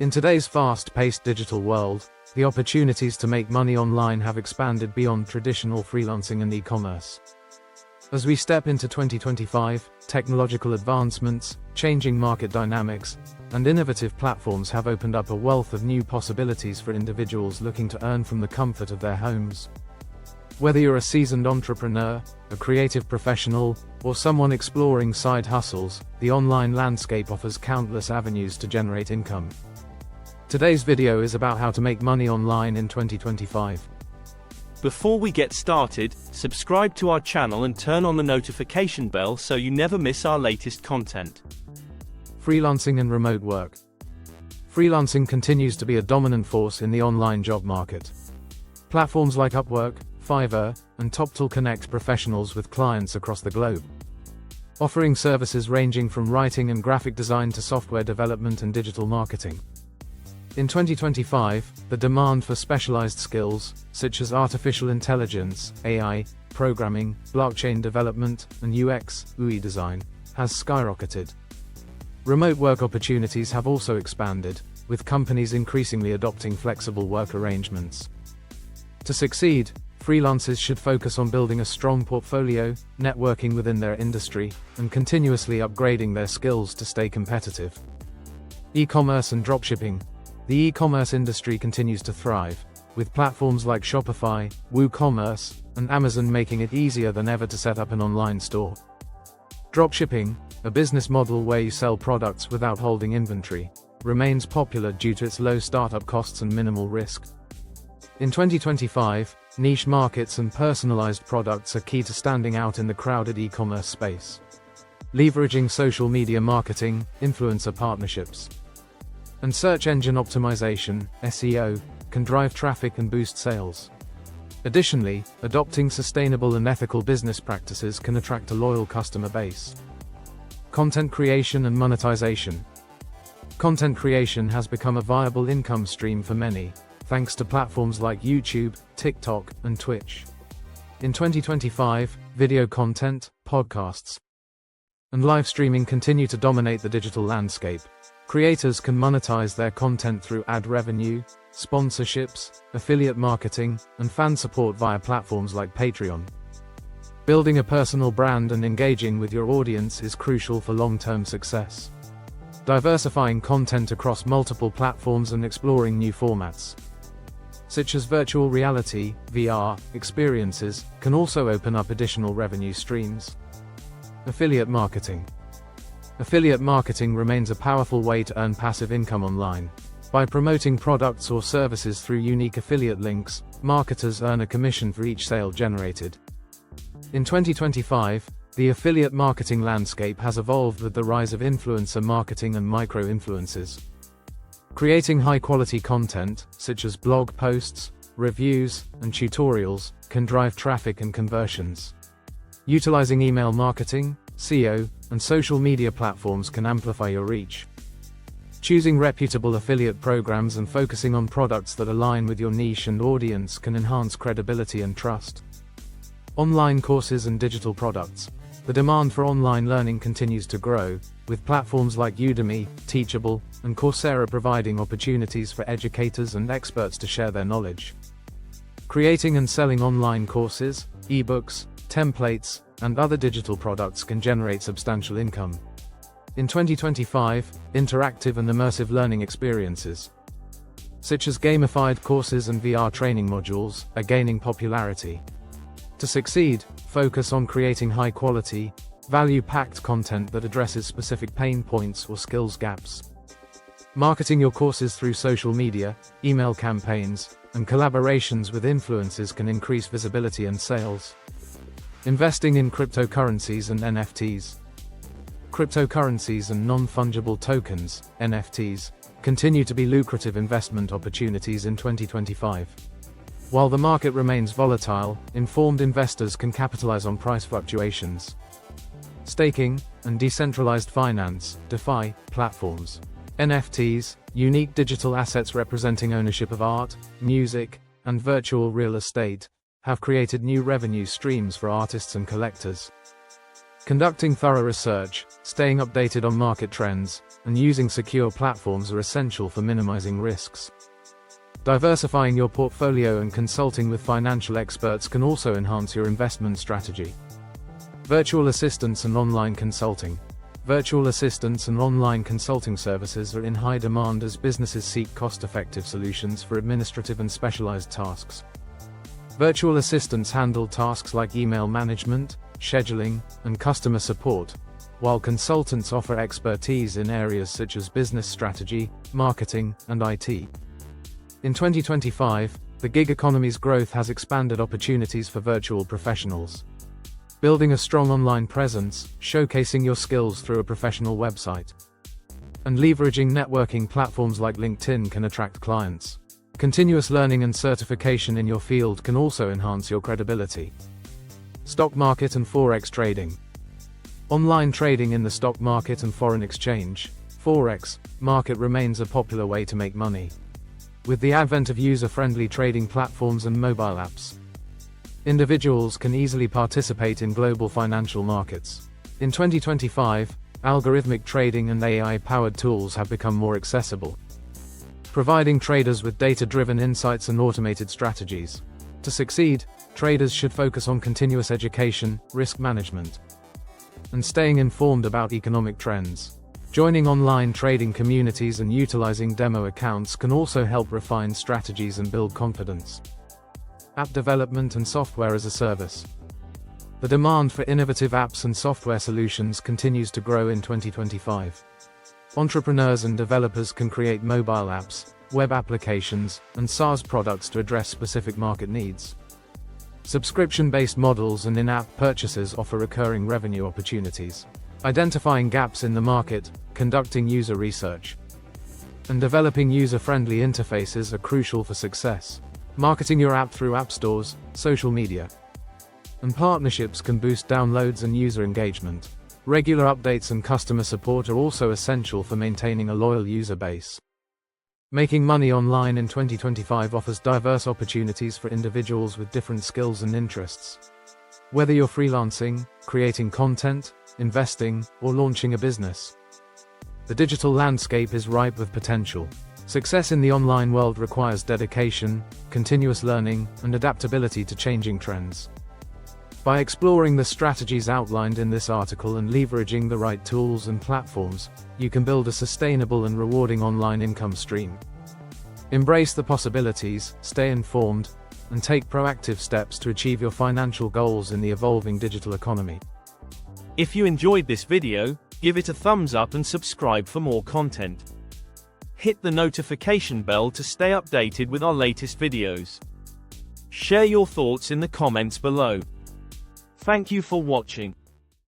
In today's fast-paced digital world, the opportunities to make money online have expanded beyond traditional freelancing and e-commerce. As we step into 2025, technological advancements, changing market dynamics, and innovative platforms have opened up a wealth of new possibilities for individuals looking to earn from the comfort of their homes. Whether you're a seasoned entrepreneur, a creative professional, or someone exploring side hustles, the online landscape offers countless avenues to generate income. Today's video is about how to make money online in 2025. Before we get started, subscribe to our channel and turn on the notification bell so you never miss our latest content. Freelancing and remote work. Freelancing continues to be a dominant force in the online job market. Platforms like Upwork, Fiverr, and TopTool connect professionals with clients across the globe, offering services ranging from writing and graphic design to software development and digital marketing. In 2025, the demand for specialized skills, such as artificial intelligence, AI, programming, blockchain development, and UX/UI design, has skyrocketed. Remote work opportunities have also expanded, with companies increasingly adopting flexible work arrangements. To succeed, freelancers should focus on building a strong portfolio, networking within their industry, and continuously upgrading their skills to stay competitive. E-commerce and dropshipping. The e-commerce industry continues to thrive, with platforms like Shopify, WooCommerce, and Amazon making it easier than ever to set up an online store. Dropshipping, a business model where you sell products without holding inventory, remains popular due to its low startup costs and minimal risk. In 2025, niche markets and personalized products are key to standing out in the crowded e-commerce space. Leveraging social media marketing, influencer partnerships, and search engine optimization, SEO, can drive traffic and boost sales. Additionally, adopting sustainable and ethical business practices can attract a loyal customer base. Content creation and monetization. Content creation has become a viable income stream for many, thanks to platforms like YouTube, TikTok, and Twitch. In 2025, video content, podcasts, and live streaming continue to dominate the digital landscape. Creators can monetize their content through ad revenue, sponsorships, affiliate marketing, and fan support via platforms like Patreon. Building a personal brand and engaging with your audience is crucial for long-term success. Diversifying content across multiple platforms and exploring new formats, such as virtual reality, VR, experiences, can also open up additional revenue streams. Affiliate marketing. Affiliate marketing remains a powerful way to earn passive income online. By promoting products or services through unique affiliate links, marketers earn a commission for each sale generated. In 2025, the affiliate marketing landscape has evolved with the rise of influencer marketing and micro-influencers. Creating high-quality content, such as blog posts, reviews, and tutorials, can drive traffic and conversions. Utilizing email marketing, SEO, and social media platforms can amplify your reach. Choosing reputable affiliate programs and focusing on products that align with your niche and audience can enhance credibility and trust. Online courses and digital products. The demand for online learning continues to grow, with platforms like Udemy, Teachable, and Coursera providing opportunities for educators and experts to share their knowledge. Creating and selling online courses, ebooks, templates, and other digital products can generate substantial income. In 2025, interactive and immersive learning experiences, such as gamified courses and VR training modules, are gaining popularity. To succeed, focus on creating high-quality, value-packed content that addresses specific pain points or skills gaps. Marketing your courses through social media, email campaigns, and collaborations with influencers can increase visibility and sales. Investing in cryptocurrencies and NFTs. Cryptocurrencies and non-fungible tokens, NFTs, continue to be lucrative investment opportunities in 2025. While the market remains volatile, informed investors can capitalize on price fluctuations. Staking and decentralized finance, DeFi, platforms. NFTs, unique digital assets representing ownership of art, music, and virtual real estate, have created new revenue streams for artists and collectors. Conducting thorough research, staying updated on market trends, and using secure platforms are essential for minimizing risks. Diversifying your portfolio and consulting with financial experts can also enhance your investment strategy. Virtual assistants and online consulting. Virtual assistants and online consulting services are in high demand as businesses seek cost-effective solutions for administrative and specialized tasks. Virtual assistants handle tasks like email management, scheduling, and customer support, while consultants offer expertise in areas such as business strategy, marketing, and IT. In 2025, the gig economy's growth has expanded opportunities for virtual professionals. Building a strong online presence, showcasing your skills through a professional website, and leveraging networking platforms like LinkedIn can attract clients. Continuous learning and certification in your field can also enhance your credibility. Stock market and forex trading. Online trading in the stock market and foreign exchange, forex, market remains a popular way to make money. With the advent of user-friendly trading platforms and mobile apps, individuals can easily participate in global financial markets. In 2025, algorithmic trading and AI-powered tools have become more accessible, providing traders with data-driven insights and automated strategies. To succeed, traders should focus on continuous education, risk management, and staying informed about economic trends. Joining online trading communities and utilizing demo accounts can also help refine strategies and build confidence. App development and software as a service. The demand for innovative apps and software solutions continues to grow in 2025. Entrepreneurs and developers can create mobile apps, web applications, and SaaS products to address specific market needs. Subscription-based models and in-app purchases offer recurring revenue opportunities. Identifying gaps in the market, conducting user research, and developing user-friendly interfaces are crucial for success. Marketing your app through app stores, social media, and partnerships can boost downloads and user engagement. Regular updates and customer support are also essential for maintaining a loyal user base. Making money online in 2025 offers diverse opportunities for individuals with different skills and interests. Whether you're freelancing, creating content, investing, or launching a business, the digital landscape is ripe with potential. Success in the online world requires dedication, continuous learning, and adaptability to changing trends. By exploring the strategies outlined in this article and leveraging the right tools and platforms, you can build a sustainable and rewarding online income stream. Embrace the possibilities, stay informed, and take proactive steps to achieve your financial goals in the evolving digital economy. If you enjoyed this video, give it a thumbs up and subscribe for more content. Hit the notification bell to stay updated with our latest videos. Share your thoughts in the comments below. Thank you for watching.